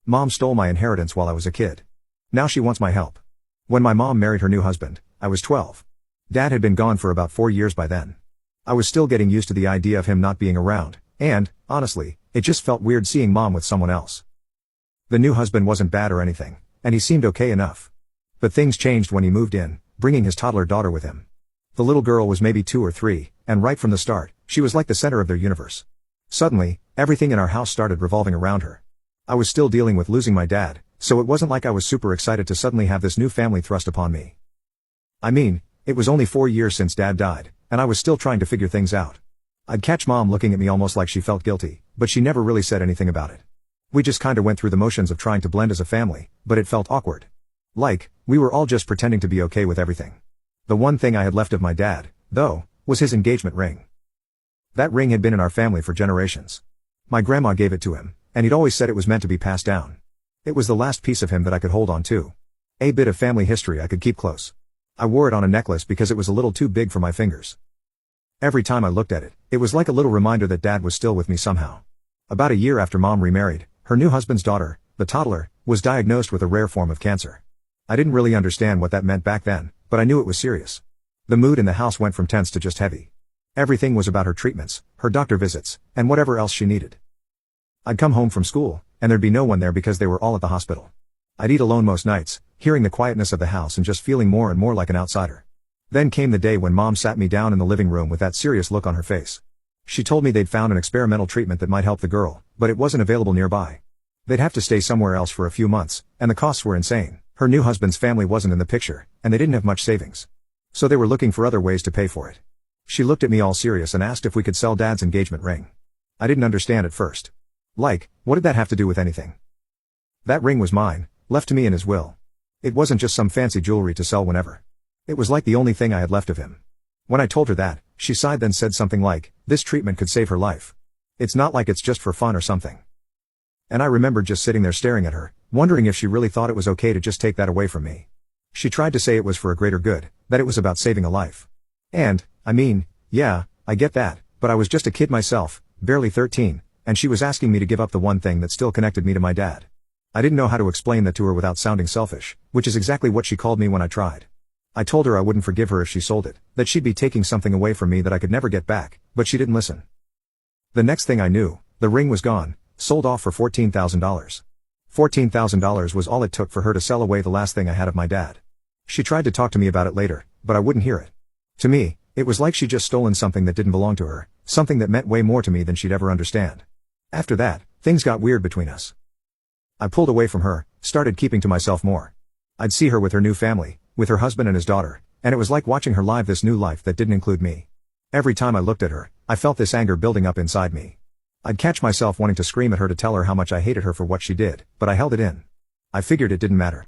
Mom stole my inheritance while I was a kid. Now she wants my help. When my mom married her new husband, I was 12. Dad had been gone for about 4 years by then. I was still getting used to the idea of him not being around, and, honestly, it just felt weird seeing Mom with someone else. The new husband wasn't bad or anything, and he seemed okay enough. But things changed when he moved in, bringing his toddler daughter with him. The little girl was maybe 2 or 3, and right from the start, she was like the center of their universe. Suddenly, everything in our house started revolving around her. I was still dealing with losing my dad, so it wasn't like I was super excited to suddenly have this new family thrust upon me. I mean, it was only 4 years since Dad died, and I was still trying to figure things out. I'd catch Mom looking at me almost like she felt guilty, but she never really said anything about it. We just kinda went through the motions of trying to blend as a family, but it felt awkward. Like, we were all just pretending to be okay with everything. The one thing I had left of my dad, though, was his engagement ring. That ring had been in our family for generations. My grandma gave it to him, and he'd always said it was meant to be passed down. It was the last piece of him that I could hold on to. A bit of family history I could keep close. I wore it on a necklace because it was a little too big for my fingers. Every time I looked at it, it was like a little reminder that Dad was still with me somehow. About a year after Mom remarried, her new husband's daughter, the toddler, was diagnosed with a rare form of cancer. I didn't really understand what that meant back then, but I knew it was serious. The mood in the house went from tense to just heavy. Everything was about her treatments, her doctor visits, and whatever else she needed. I'd come home from school, and there'd be no one there because they were all at the hospital. I'd eat alone most nights, hearing the quietness of the house and just feeling more and more like an outsider. Then came the day when Mom sat me down in the living room with that serious look on her face. She told me they'd found an experimental treatment that might help the girl, but it wasn't available nearby. They'd have to stay somewhere else for a few months, and the costs were insane. Her new husband's family wasn't in the picture, and they didn't have much savings. So they were looking for other ways to pay for it. She looked at me all serious and asked if we could sell Dad's engagement ring. I didn't understand at first. Like, what did that have to do with anything? That ring was mine, left to me in his will. It wasn't just some fancy jewelry to sell whenever. It was like the only thing I had left of him. When I told her that, she sighed then said something like, "This treatment could save her life. It's not like it's just for fun or something." And I remembered just sitting there staring at her, wondering if she really thought it was okay to just take that away from me. She tried to say it was for a greater good, that it was about saving a life. And, I mean, yeah, I get that, but I was just a kid myself, barely 13, and she was asking me to give up the one thing that still connected me to my dad. I didn't know how to explain that to her without sounding selfish, which is exactly what she called me when I tried. I told her I wouldn't forgive her if she sold it, that she'd be taking something away from me that I could never get back, but she didn't listen. The next thing I knew, the ring was gone, sold off for $14,000. $14,000 was all it took for her to sell away the last thing I had of my dad. She tried to talk to me about it later, but I wouldn't hear it. To me, it was like she'd just stolen something that didn't belong to her, something that meant way more to me than she'd ever understand. After that, things got weird between us. I pulled away from her, started keeping to myself more. I'd see her with her new family, with her husband and his daughter, and it was like watching her live this new life that didn't include me. Every time I looked at her, I felt this anger building up inside me. I'd catch myself wanting to scream at her to tell her how much I hated her for what she did, but I held it in. I figured it didn't matter.